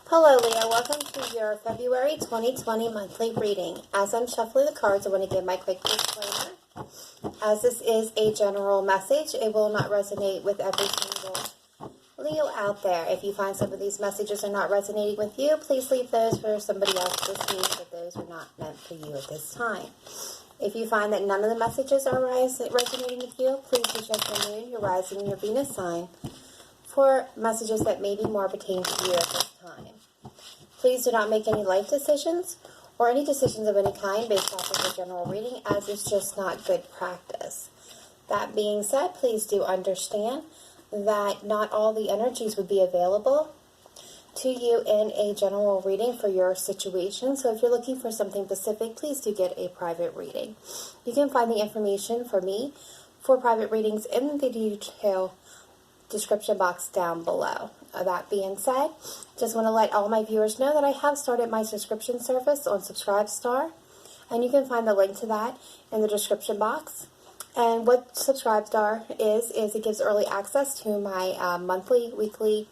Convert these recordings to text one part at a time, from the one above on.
Hello Leo, welcome to your February 2020 monthly reading. As I'm shuffling the cards, I want to give my quick disclaimer. As this is a general message, it will not resonate with every single Leo out there. If you find some of these messages are not resonating with you, please leave those for somebody else to see, but those are not meant for you at this time. If you find that none of the messages are resonating with you, please do check your moon, your rising, and your Venus sign for messages that may be more pertain to you at this time. Please do not make any life decisions or any decisions of any kind based off of a general reading, as it's just not good practice. That being said, please do understand that not all the energies would be available to you in a general reading for your situation. So if you're looking for something specific, please do get a private reading. You can find the information for me for private readings in the detail description box down below. That being said, just want to let all my viewers know that I have started my subscription service on Subscribestar, and you can find the link to that in the description box. And what Subscribestar is it gives early access to my monthly, weekly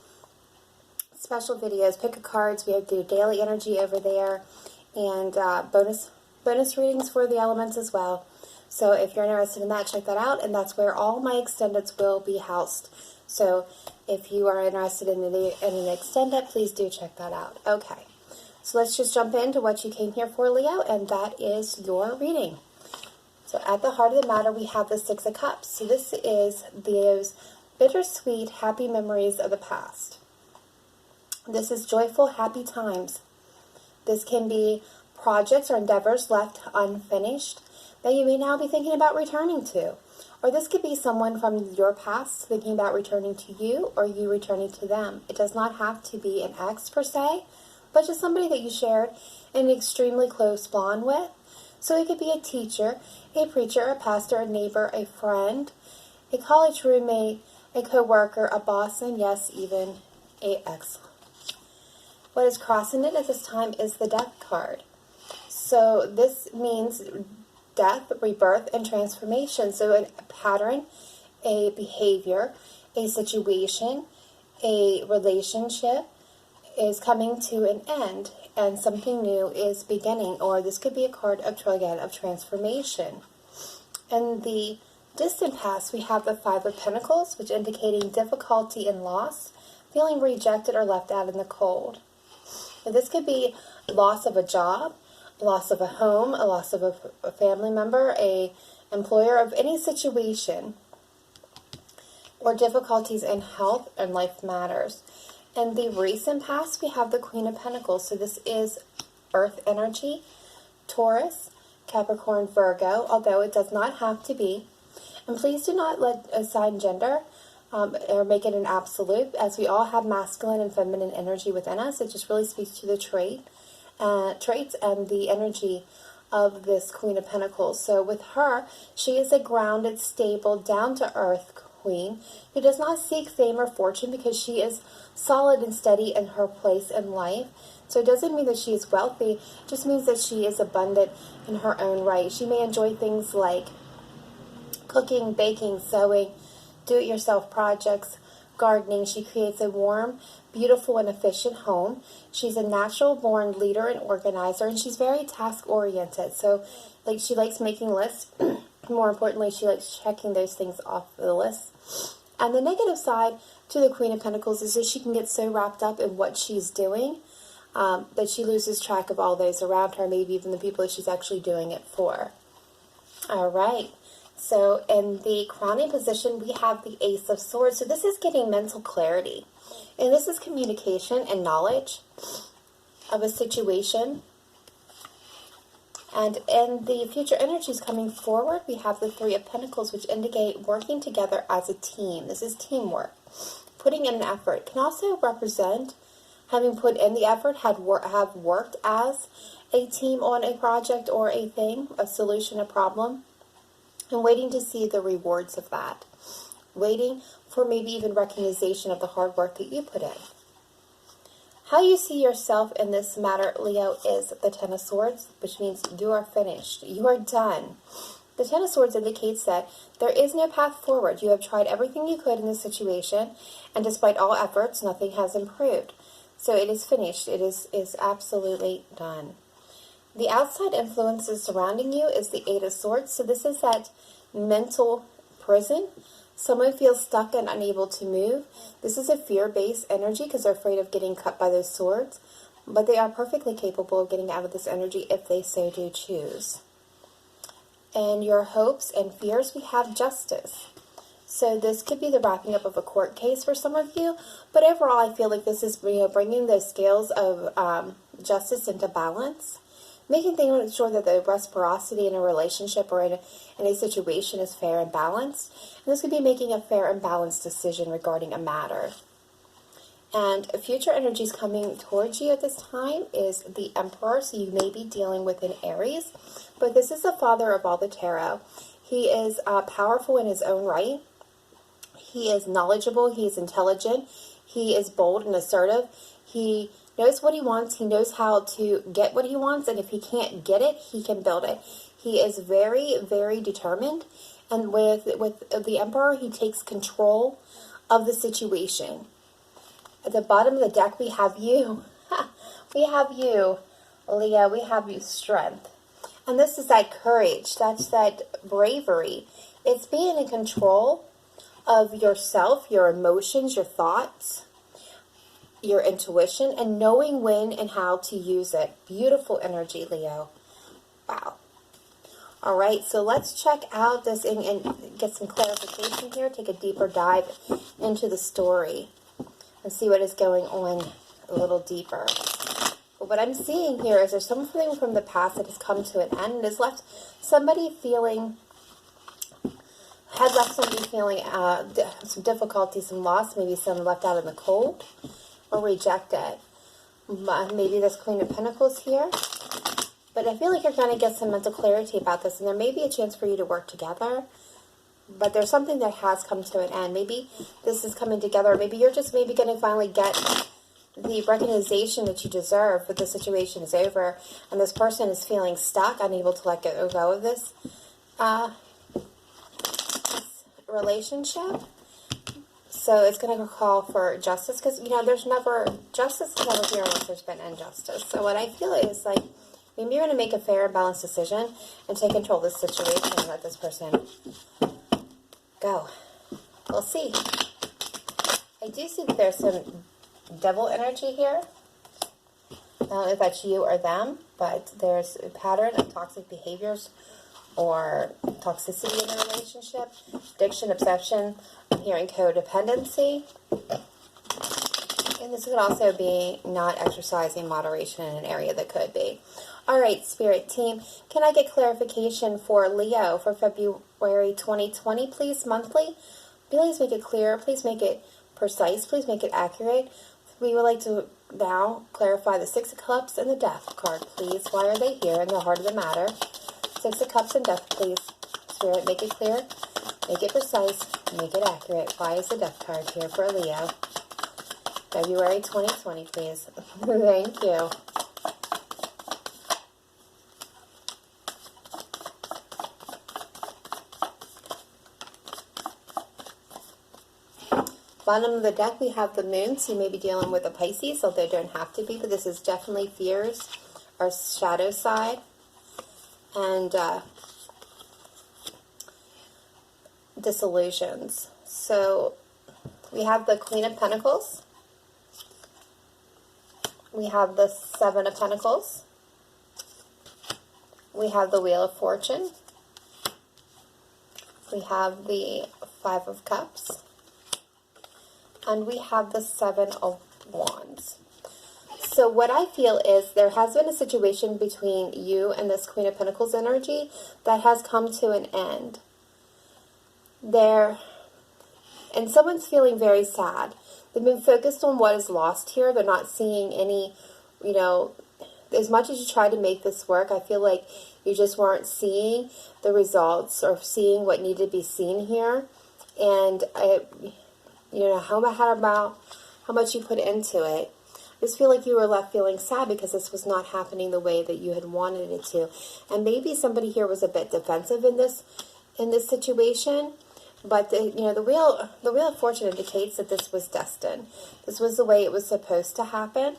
special videos, pick a cards. We do daily energy over there, and bonus readings for the elements as well. So if you're interested in that, check that out, and that's where all my extendeds will be housed. So if you are interested in an extended, please do check that out. Okay, so let's just jump into what you came here for, Leo, and that is your reading. So at the heart of the matter, we have the Six of Cups. So this is those bittersweet, happy memories of the past. This is joyful, happy times. This can be projects or endeavors left unfinished that you may now be thinking about returning to. Or this could be someone from your past thinking about returning to you, or you returning to them. It does not have to be an ex per se, but just somebody that you shared an extremely close bond with. So it could be a teacher, a preacher, a pastor, a neighbor, a friend, a college roommate, a co-worker, a boss, and yes, even an ex. What is crossing it at this time is the Death card. So this means death, rebirth, and transformation. So a pattern, a behavior, a situation, a relationship is coming to an end, and something new is beginning. Or this could be a card of transformation. In the distant past, we have the Five of Pentacles, which indicating difficulty and loss, feeling rejected or left out in the cold. And this could be loss of a job, loss of a home, a loss of a family member, a employer, of any situation, or difficulties in health and life matters. In the recent past, we have the Queen of Pentacles. So this is earth energy, Taurus, Capricorn, Virgo, although it does not have to be. And please do not assign gender or make it an absolute, as we all have masculine and feminine energy within us. It just really speaks to the traits and the energy of this Queen of Pentacles. So with her, she is a grounded, stable, down-to-earth queen who does not seek fame or fortune because she is solid and steady in her place in life. So it doesn't mean that she is wealthy, it just means that she is abundant in her own right. She may enjoy things like cooking, baking, sewing, do-it-yourself projects, gardening. She creates a warm, beautiful, and efficient home. She's a natural-born leader and organizer, and she's very task-oriented. So, she likes making lists. More importantly, she likes checking those things off the list. And the negative side to the Queen of Pentacles is that she can get so wrapped up in what she's doing that she loses track of all those around her, maybe even the people that she's actually doing it for. All right. So in the crowning position, we have the Ace of Swords. So this is getting mental clarity. And this is communication and knowledge of a situation. And in the future energies coming forward, we have the Three of Pentacles, which indicate working together as a team. This is teamwork. Putting in an effort can also represent having put in the effort, have worked as a team on a project or a thing, a solution, a problem, and waiting to see the rewards of that. Waiting for maybe even recognition of the hard work that you put in. How you see yourself in this matter, Leo, is the Ten of Swords, which means you are finished. You are done. The Ten of Swords indicates that there is no path forward. You have tried everything you could in this situation, and despite all efforts, nothing has improved. So it is finished. It is absolutely done. The outside influences surrounding you is the Eight of Swords. So this is that mental prison. Someone feels stuck and unable to move. This is a fear-based energy because they're afraid of getting cut by those swords. But they are perfectly capable of getting out of this energy if they so do choose. And your hopes and fears, we have Justice. So this could be the wrapping up of a court case for some of you. But overall, I feel like this is bringing those scales of justice into balance. Making sure that the reciprocity in a relationship or in a situation is fair and balanced. And this could be making a fair and balanced decision regarding a matter. And future energies coming towards you at this time is the Emperor. So you may be dealing with an Aries. But this is the father of all the tarot. He is powerful in his own right. He is knowledgeable. He is intelligent. He is bold and assertive. He knows what he wants. He knows how to get what he wants. And if he can't get it, he can build it. He is very, very determined. And with the Emperor, he takes control of the situation. At the bottom of the deck, we have you. We have you, Leo. We have you, Strength. And this is that courage. That's that bravery. It's being in control of yourself, your emotions, your thoughts, your intuition, and knowing when and how to use it. Beautiful energy, Leo. Wow. All right, so let's check out this and get some clarification here. Take a deeper dive into the story and see what is going on a little deeper. But what I'm seeing here is there's something from the past that has come to an end and has left somebody feeling... some difficulty, some loss, maybe some left out in the cold or rejected. Maybe this Queen of Pentacles here. But I feel like you're going to get some mental clarity about this, and there may be a chance for you to work together. But there's something that has come to an end. Maybe this is coming together. Maybe you're just going to finally get the recognition that you deserve, but the situation is over, and this person is feeling stuck, unable to let go of this relationship. So it's going to call for justice because, justice is never here unless there's been injustice. So what I feel is like, maybe you're going to make a fair and balanced decision and take control of this situation and let this person go. We'll see. I do see that there's some devil energy here. I don't know if that's you or them, but there's a pattern of toxic behaviors or toxicity in a relationship, addiction, obsession. I'm hearing codependency. And this could also be not exercising moderation in an area that could be. All right, Spirit team, can I get clarification for Leo for February 2020, please, monthly? Please make it clear. Please make it precise. Please make it accurate. We would like to now clarify the Six of Cups and the Death card, please. Why are they here in the heart of the matter? Six of Cups and Death, please. Spirit, make it clear, make it precise, make it accurate. Why is the Death card here for Leo? February 2020, please. Thank you. Bottom of the deck, we have the Moon, so you may be dealing with a Pisces, although don't have to be, but this is definitely fears or shadow side. And disillusions. So we have the Queen of Pentacles. We have the Seven of Pentacles. We have the Wheel of Fortune. We have the Five of Cups. And we have the Seven of Wands. So what I feel is there has been a situation between you and this Queen of Pentacles energy that has come to an end. And someone's feeling very sad. They've been focused on what is lost here. They're not seeing any, as much as you try to make this work, I feel like you just weren't seeing the results or seeing what needed to be seen here. And, how much you put into it. I just feel like you were left feeling sad because this was not happening the way that you had wanted it to. And maybe somebody here was a bit defensive in this situation. But the Wheel of Fortune indicates that this was destined. This was the way it was supposed to happen.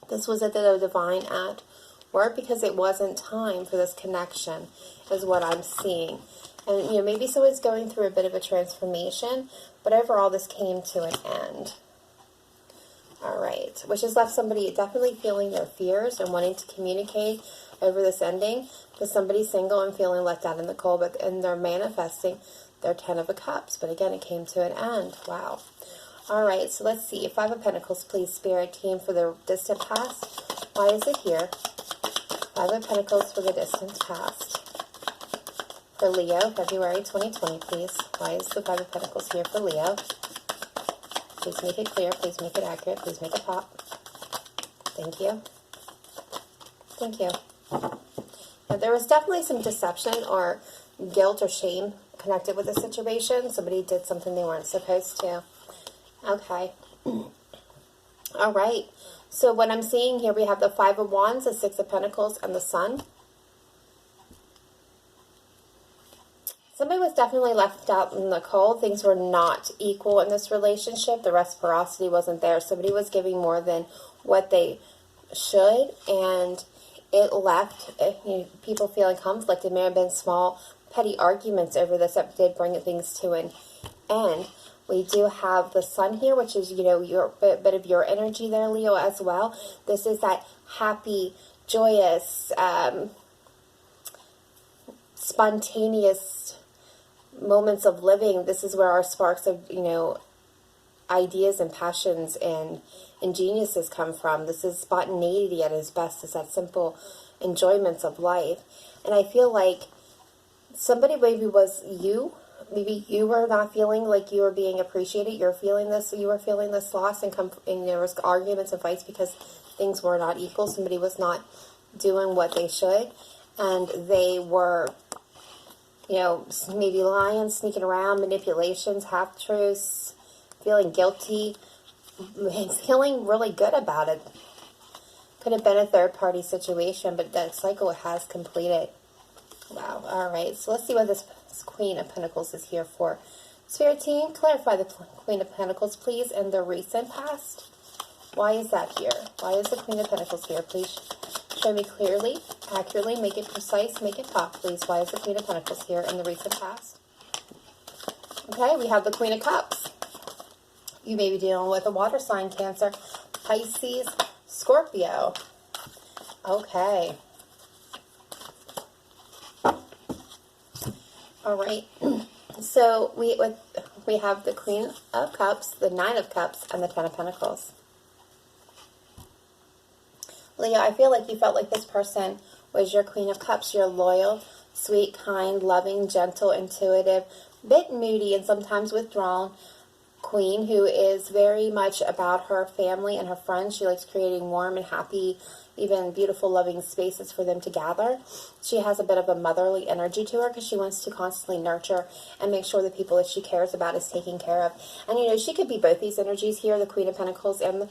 This was at the divine at work, because it wasn't time for this connection, is what I'm seeing. And maybe someone's going through a bit of a transformation, but overall this came to an end. All right, which has left somebody definitely feeling their fears and wanting to communicate over this ending. Because somebody's single and feeling left out in the cold, and they're manifesting their 10 of Cups. But again, it came to an end. Wow. All right, so let's see. 5 of Pentacles, please, Spirit Team, for the distant past. Why is it here? 5 of Pentacles for the distant past. For Leo, February 2020, please. Why is the 5 of Pentacles here for Leo? Please make it clear. Please make it accurate. Please make it pop. Thank you. Thank you. Now, there was definitely some deception or guilt or shame connected with the situation. Somebody did something they weren't supposed to. Okay. All right. So what I'm seeing here, we have the 5 of Wands, the 6 of Pentacles, and the Sun. Somebody was definitely left out in the cold. Things were not equal in this relationship. The reciprocity wasn't there. Somebody was giving more than what they should, and it left people feeling conflict. It may have been small, petty arguments over this that did bring things to an end. We do have the Sun here, which is, your bit of your energy there, Leo, as well. This is that happy, joyous, spontaneous moments of living. This is where our sparks of, ideas and passions and geniuses come from. This is spontaneity at its best. It's that simple enjoyments of life. And I feel like somebody maybe was you. Maybe you were not feeling like you were being appreciated. You were feeling this loss, and there was arguments and fights because things were not equal. Somebody was not doing what they should, and they were, maybe lying, sneaking around, manipulations, half-truths, feeling guilty, and feeling really good about it. Could have been a third-party situation, but that cycle has completed. Wow. All right. So let's see what this Queen of Pentacles is here for. Spirit Team, clarify the Queen of Pentacles, please, in the recent past. Why is that here? Why is the Queen of Pentacles here? Please show me clearly, accurately, make it precise, make it pop, please. Why is the Queen of Pentacles here in the recent past? Okay, we have the Queen of Cups. You may be dealing with a water sign, Cancer, Pisces, Scorpio. Okay. All right. So we have the Queen of Cups, the 9 of Cups, and the 10 of Pentacles. Leo, I feel like you felt like this person was your Queen of Cups. You're loyal, sweet, kind, loving, gentle, intuitive, bit moody, and sometimes withdrawn queen who is very much about her family and her friends. She likes creating warm and happy, even beautiful, loving spaces for them to gather. She has a bit of a motherly energy to her because she wants to constantly nurture and make sure the people that she cares about is taken care of. And, she could be both these energies here, the Queen of Pentacles and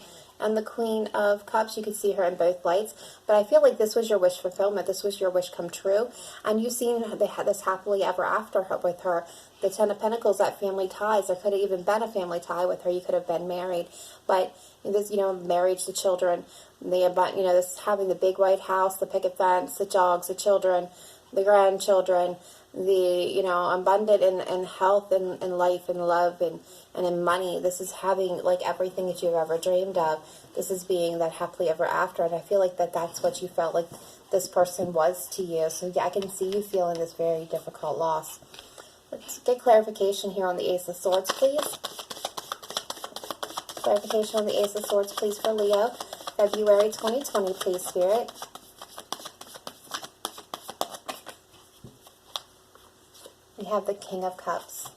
the Queen of Cups. You could see her in both lights. But I feel like this was your wish fulfillment. This was your wish come true. And you've seen they had this happily ever after with her. The 10 of Pentacles, that family ties. There could have even been a family tie with her. You could have been married. But this, marriage, the children, this having the big white house, the picket fence, the dogs, the children, the grandchildren, the, abundant in health and life and love and in money. This is having, like, everything that you've ever dreamed of. This is being that happily ever after. And I feel like that's what you felt like this person was to you. So, yeah, I can see you feeling this very difficult loss. Let's get clarification here on the Ace of Swords, please. Clarification on the Ace of Swords, please, for Leo. February 2020, please, Spirit. We have the King of Cups.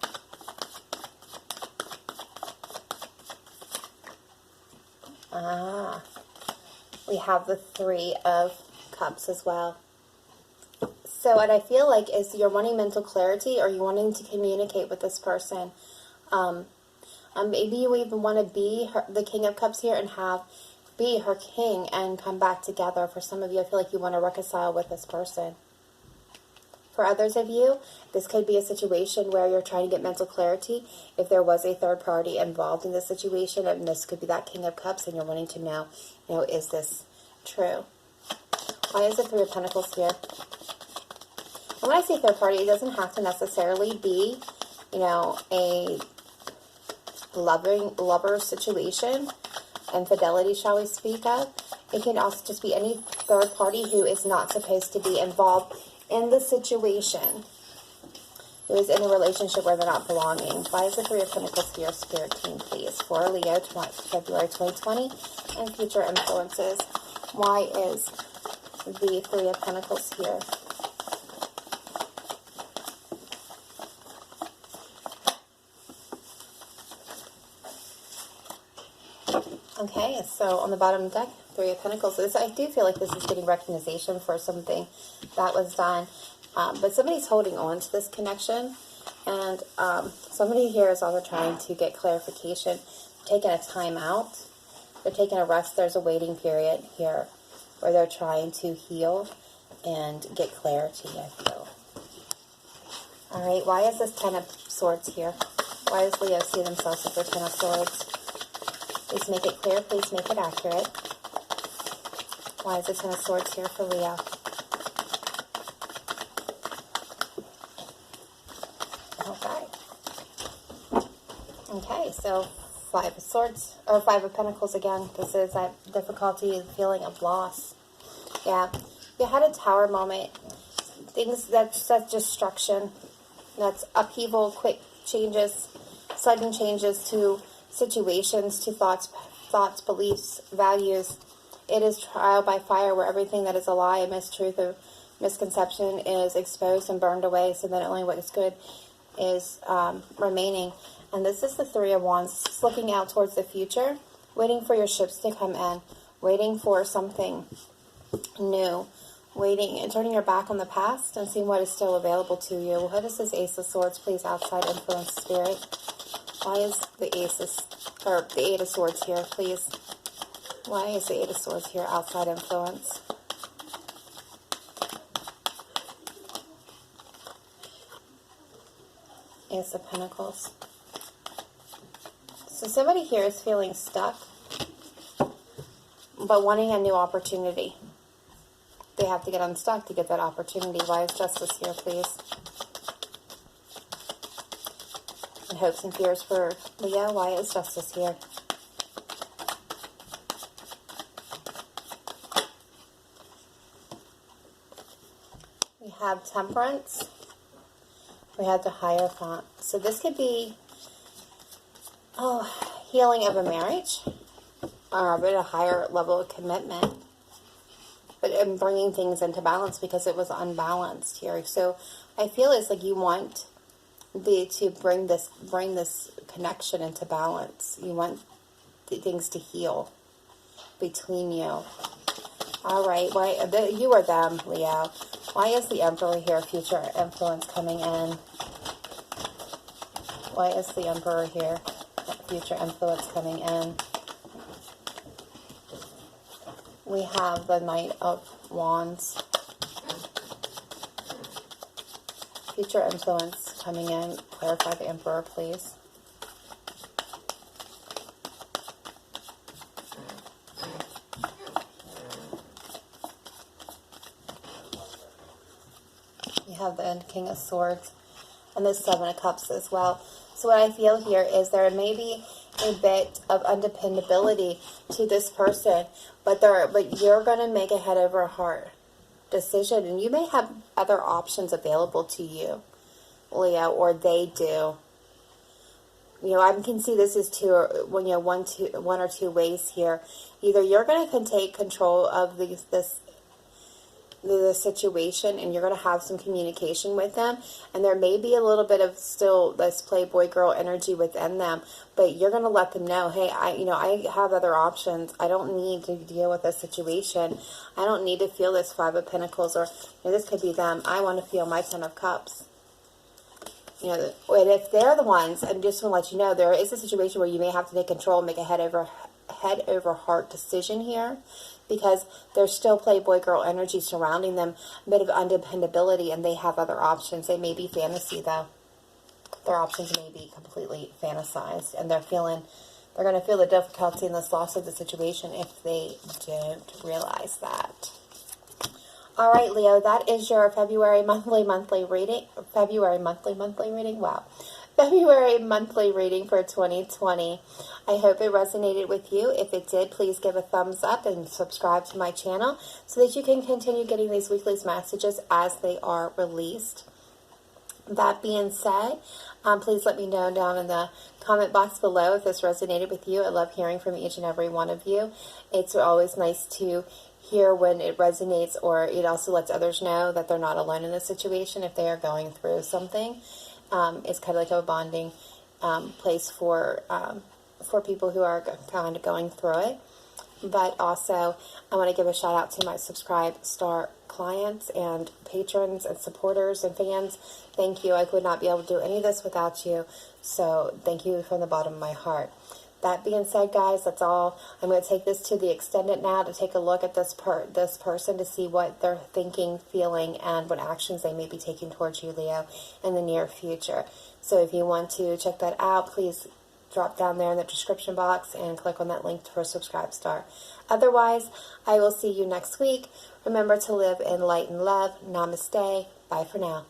We have the 3 of Cups as well. So what I feel like is you're wanting mental clarity, or you're wanting to communicate with this person. Maybe you even want to be the King of Cups here and be her king and come back together. For some of you, I feel like you want to reconcile with this person. For others of you, this could be a situation where you're trying to get mental clarity. If there was a third party involved in the situation, and this could be that King of Cups, and you're wanting to know, is this true? Why is the Three of Pentacles here? And when I say third party, it doesn't have to necessarily be, a lover situation, infidelity, shall we speak of. It can also just be any third party who is not supposed to be involved in the situation, who is in a relationship where they're not belonging. Why is the Three of Pentacles here, Spirit Team, please? For Leo, February 2020, and future influences. Why is the Three of Pentacles here? Okay, so on the bottom of the deck, Three of Pentacles. I do feel like this is getting recognition for something that was done. But somebody's holding on to this connection. And somebody here is also trying to get clarification. Taking a time out. They're taking a rest. There's a waiting period here where they're trying to heal and get clarity, I feel. Alright, why is this Ten of Swords here? Why does Leo see themselves as the Ten of Swords? Please make it clear. Please make it accurate. Why is the Ten of Swords here for Leo? Okay, so Five of Swords, or Five of Pentacles again. This is that difficulty, feeling of loss. Yeah, you had a Tower moment. Things that's destruction. That's upheaval, quick changes, sudden changes to situations, to thoughts, beliefs, values. It is trial by fire, where everything that is a lie, a mistruth, or misconception is exposed and burned away, so that only what is good is remaining. And this is the Three of Wands. It's looking out towards the future, waiting for your ships to come in, waiting for something new, waiting and turning your back on the past and seeing what is still available to you. What is this Ace of Swords, please? Outside influence, Spirit. Why is the Eight of Swords here, please? Why is the Eight of Swords here, outside influence? Ace of Pentacles. So somebody here is feeling stuck, but wanting a new opportunity. They have to get unstuck to get that opportunity. Why is Justice here, please? And hopes and fears for Leo. Why is Justice here? We have Temperance. We have the Hierophant. So this could be healing of a marriage, or a bit of higher level of commitment, but in bringing things into balance because it was unbalanced here. So I feel it's like you want to bring this connection into balance. You want things to heal between you. All right, you are them, Leo. Why is the Emperor here? Future influence coming in. Why is the Emperor here? Future influence coming in. We have the Knight of Wands. Future influence coming in. Clarify the Emperor, please. You have the King of Swords and the Seven of Cups as well. So what I feel here is there may be a bit of undependability to this person, but you're going to make a head over heart decision, and you may have other options available to you, Leo, or they do. I can see this is one or two ways here. Either you're going to take control of the situation, and you're going to have some communication with them, and there may be a little bit of still this playboy girl energy within them, but you're going to let them know, hey, I have other options. I don't need to deal with this situation. I don't need to feel this Five of Pentacles, or this could be them. I want to feel my Ten of Cups. And if they're the ones, and just want to let you know, there is a situation where you may have to take control, make a head over head over heart decision here, because there's still playboy girl energy surrounding them, a bit of undependability, and they have other options. They may be fantasy, though. Their options may be completely fantasized, and they're going to feel the difficulty in this loss of the situation if they don't realize that. All right, Leo, that is your February monthly reading. February monthly reading? Wow. February monthly reading for 2020. I hope it resonated with you. If it did, please give a thumbs up and subscribe to my channel so that you can continue getting these weekly messages as they are released. That being said, please let me know down in the comment box below if this resonated with you. I love hearing from each and every one of you. It's always nice to hear when it resonates, or it also lets others know that they're not alone in this situation if they are going through something. It's kind of like a bonding place for people who are kind of going through it. But also, I want to give a shout out to my Subscribe Star clients and patrons and supporters and fans. Thank you. I could not be able to do any of this without you. So thank you from the bottom of my heart. That being said, guys, that's all. I'm going to take this to the extended now to take a look at this person to see what they're thinking, feeling, and what actions they may be taking towards you, Leo, in the near future. So if you want to check that out, please drop down there in the description box and click on that link for Subscribe Star. Otherwise, I will see you next week. Remember to live in light and love. Namaste. Bye for now.